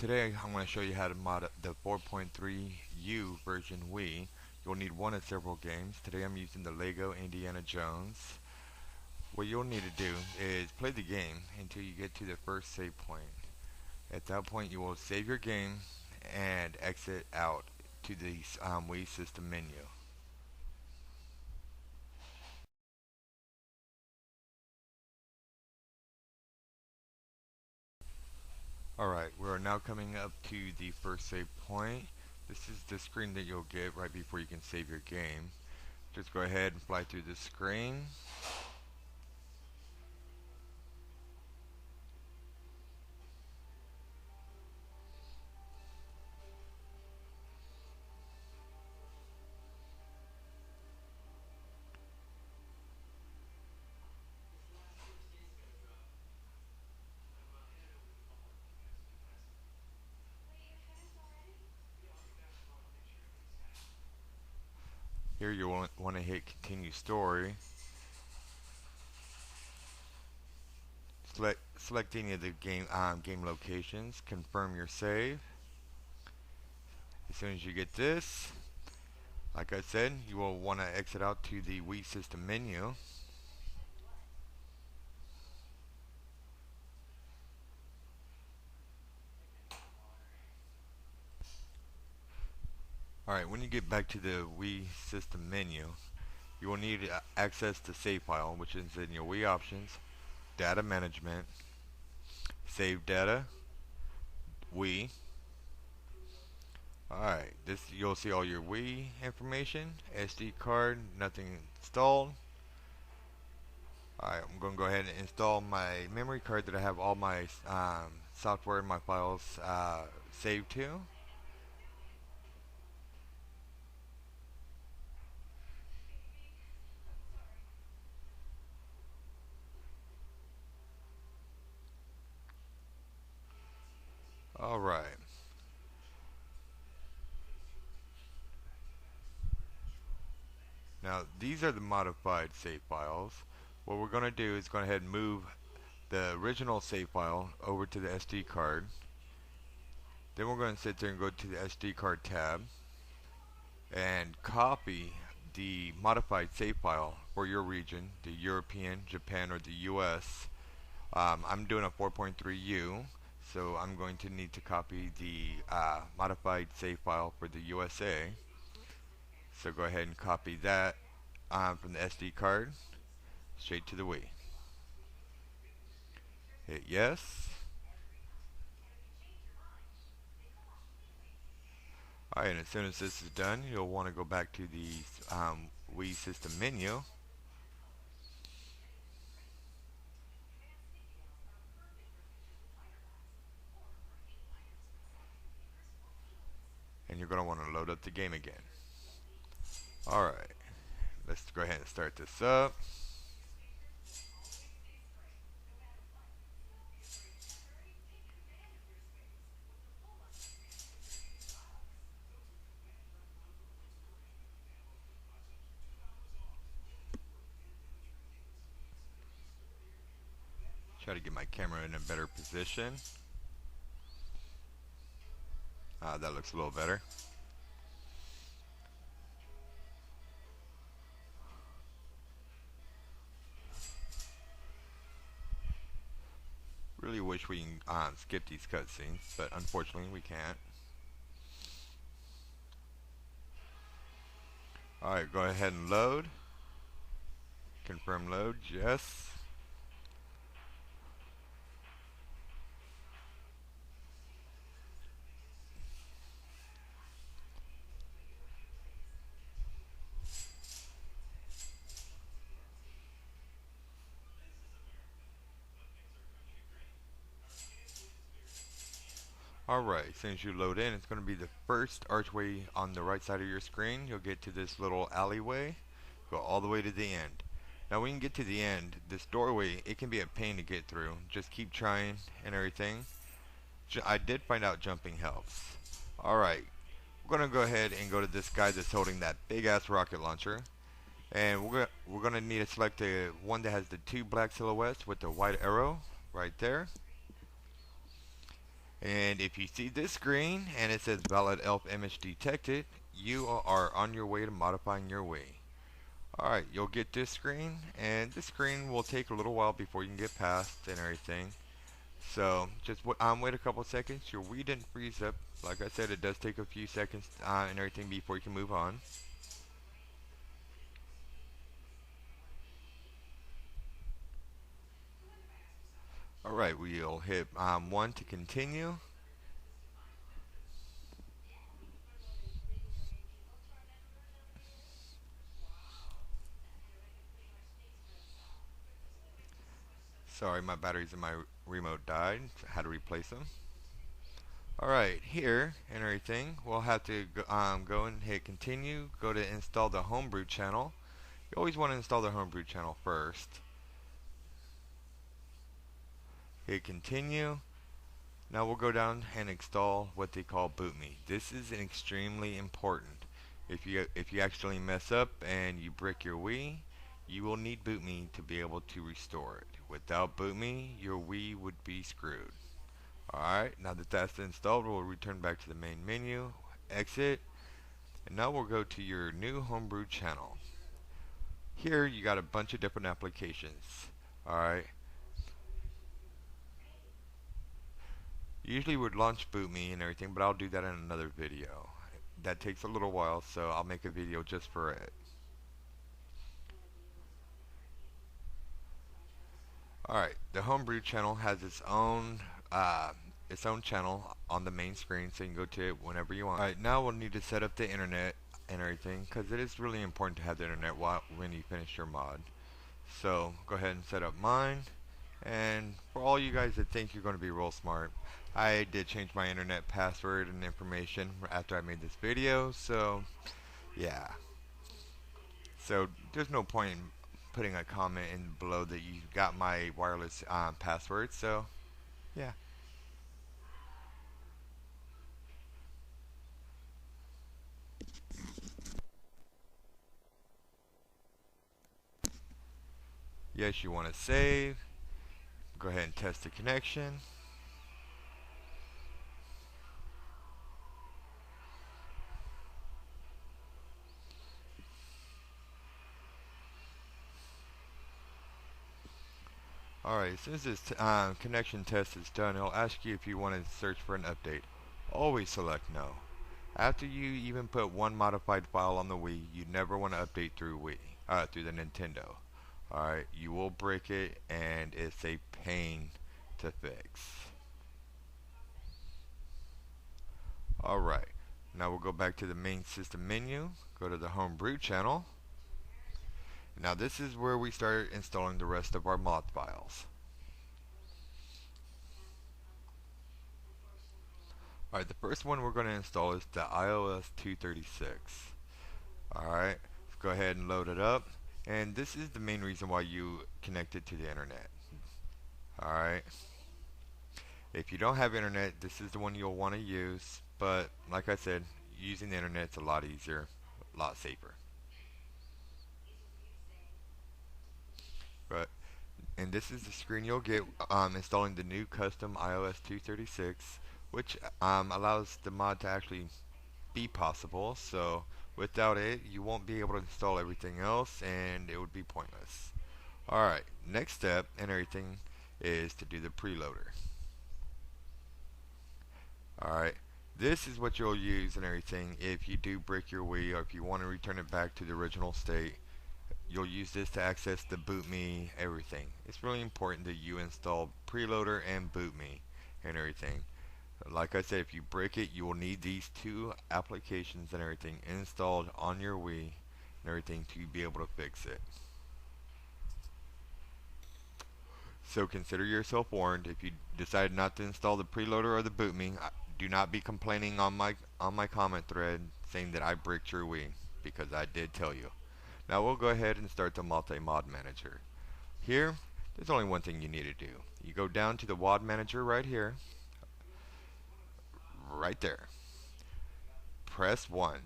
Today I'm going to show you how to mod the 4.3U version Wii. You'll need one of several games. Today I'm using the Lego Indiana Jones. What you'll need to do is play the game until you get to the first save point. At that point you will save your game and exit out to the Wii system menu. Alright, we're now coming up to the first save point. This is the screen that you'll get right before you can save your game. Just go ahead and fly through the screen. Here you want to hit continue story. Select any of the game locations. Confirm your save. As soon as you get this, like I said, you will want to exit out to the Wii system menu. Alright, when you get back to the Wii system menu, you will need access to save file, which is in your Wii options, data management, save data, Wii. Alright, this you'll see all your Wii information, SD card, nothing installed. Alright, I'm going to go ahead and install my memory card that I have all my software and my files saved to. Alright. Now these are the modified save files. What we're going to do is go ahead and move the original save file over to the SD card. Then we're going to sit there and go to the SD card tab and copy the modified save file for your region, the European, Japan, or the US. I'm doing a 4.3U, so I'm going to need to copy the modified save file for the USA. So go ahead and copy that from the SD card straight to the Wii. Hit yes. Alright, and as soon as this is done, you'll want to go back to the Wii system menu. And you're going to want to load up the game again. Alright, let's go ahead and start this up. Try to get my camera in a better position. That looks a little better. Really wish we can skip these cutscenes, but unfortunately we can't. Alright, go ahead and load. Confirm load, yes. Alright, as soon as you load in, it's going to be the first archway on the right side of your screen. You'll get to this little alleyway, go all the way to the end. Now when you get to the end, this doorway, it can be a pain to get through. Just keep trying and everything. I did find out jumping helps. Alright, we're going to go ahead and go to this guy that's holding that big ass rocket launcher. And we're going to need to select the one that has the two black silhouettes with the white arrow right there. And if you see this screen and it says valid ELF image detected, you are on your way to modifying your Wii. Alright, you'll get this screen, and this screen will take a little while before you can get past and everything. So, just wait a couple seconds. Your Wii didn't freeze up. Like I said, it does take a few seconds and everything before you can move on. Alright, we'll hit 1 to continue. Sorry, my batteries in my remote died. I had to replace them. Alright, here and everything, we'll have to go and hit continue, go to install the homebrew channel. You always want to install the homebrew channel first. Hit continue. Now we'll go down and install what they call BootMe. This is extremely important. If you actually mess up and you brick your Wii, you will need BootMe to be able to restore it. Without BootMe, your Wii would be screwed. Alright, now that that's installed, we'll return back to the main menu, exit, and now we'll go to your new homebrew channel. Here you got a bunch of different applications. Alright. Usually would launch BootMe and everything, but I'll do that in another video. That takes a little while, so I'll make a video just for it. Alright, the homebrew channel has its own channel on the main screen, so you can go to it whenever you want. Alright, now we'll need to set up the internet and everything, because it is really important to have the internet when you finish your mod. So go ahead and set up mine. And for all you guys that think you're going to be real smart, I did change my internet password and information after I made this video, so yeah. So there's no point in putting a comment in below that you got my wireless password, so yeah. Yes, you want to save. Go ahead and test the connection. Alright, since this connection test is done, it'll ask you if you want to search for an update. Always select no. After you even put one modified file on the Wii, you never want to update through through the Nintendo. Alright, you will break it, and it's a pain to fix. Alright, now we'll go back to the main system menu, go to the homebrew channel. Now this is where we start installing the rest of our mod files. Alright, the first one we're going to install is the iOS 236. Alright, let's go ahead and load it up. And this is the main reason why you connected to the internet. Alright. If you don't have internet, this is the one you'll want to use. But like I said, using the internet is a lot easier, a lot safer. But and this is the screen you'll get installing the new custom iOS 236, which allows the mod to actually be possible. So without it, you won't be able to install everything else, and it would be pointless. Alright, next step and everything is to do the preloader. Alright, this is what you'll use and everything if you do break your Wii, or if you want to return it back to the original state. You'll use this to access the BootMe everything. It's really important that you install preloader and BootMe and everything. Like I said, if you break it, you will need these two applications and everything installed on your Wii and everything to be able to fix it. So consider yourself warned. If you decide not to install the preloader or the BootMe, do not be complaining on my comment thread saying that I bricked your Wii, because I did tell you. Now we'll go ahead and start the multi-mod manager. Here, there's only one thing you need to do. You go down to the WAD manager right here, right there. Press 1.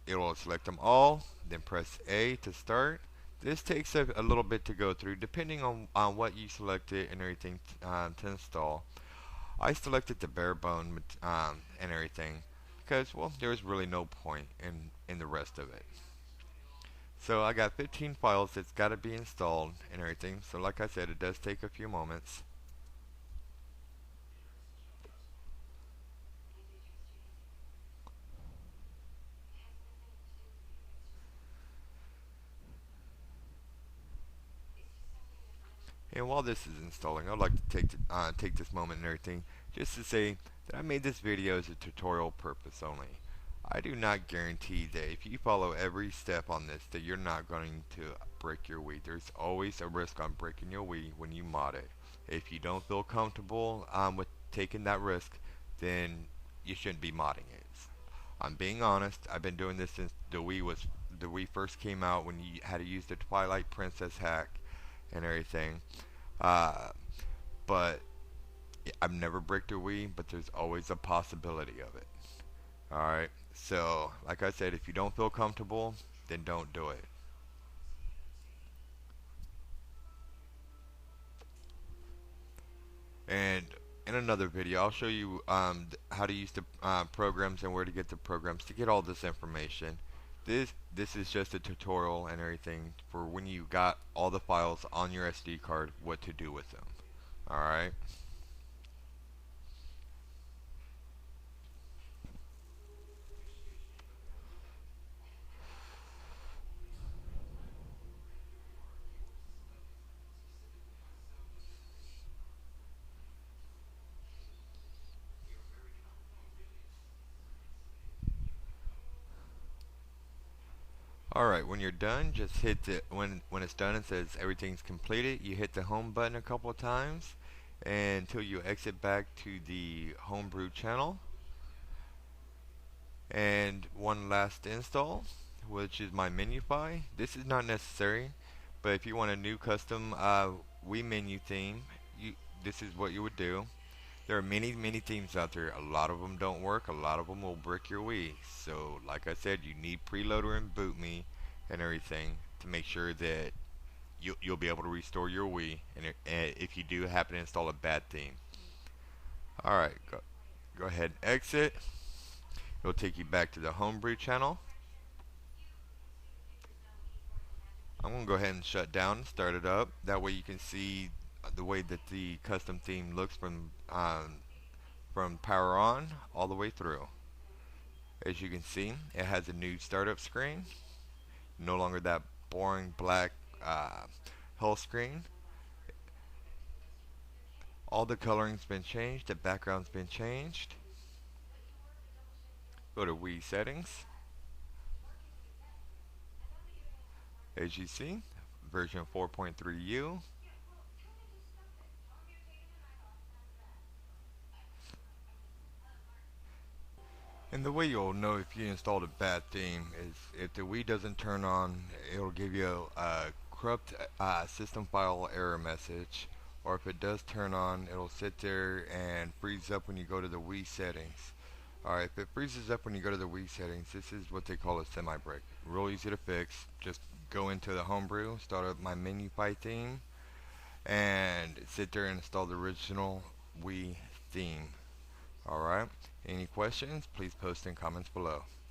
It will select them all, then press A to start. This takes a little bit to go through depending on what you selected and everything to install. I selected the bare bone and everything because, well, there was really no point in the rest of it. So I got 15 files that's got to be installed and everything. So like I said, it does take a few moments. And while this is installing, I'd like to take this moment and everything just to say that I made this video as a tutorial purpose only. I do not guarantee that if you follow every step on this that you're not going to break your Wii. There's always a risk on breaking your Wii when you mod it. If you don't feel comfortable with taking that risk, then you shouldn't be modding it. I'm being honest. I've been doing this since the Wii first came out when you had to use the Twilight Princess hack and everything. Uh, but I've never bricked a Wii, but there's always a possibility of it. Alright, so like I said, if you don't feel comfortable, then don't do it. And in another video, I'll show you how to use the programs and where to get the programs to get all this information. This is just a tutorial and everything for when you got all the files on your SD card, what to do with them. Alright. Alright, when you're done, just hit the when it's done it says everything's completed, you hit the home button a couple of times until you exit back to the homebrew channel. And one last install, which is my MenuFi. This is not necessary, but if you want a new custom Wii menu theme, this is what you would do. There are many themes out there. A lot of them don't work. A lot of them will brick your Wii. So, like I said, you need preloader and boot me and everything to make sure that you'll be able to restore your Wii. And if you do happen to install a bad theme, all right, go ahead and exit. It'll take you back to the homebrew channel. I'm gonna go ahead and shut down and start it up. That way you can see the way that the custom theme looks from power on all the way through. As you can see, it has a new startup screen. No longer that boring black whole screen. All the coloring's been changed. The background's been changed. Go to Wii settings. As you see, version 4.3U. And the way you'll know if you installed a bad theme is if the Wii doesn't turn on, it'll give you a corrupt system file error message. Or if it does turn on, it'll sit there and freeze up when you go to the Wii settings. Alright, if it freezes up when you go to the Wii settings, this is what they call a semi-brick. Real easy to fix. Just go into the homebrew, start up my MenuFi theme, and sit there and install the original Wii theme. Alright, any questions, please post in comments below.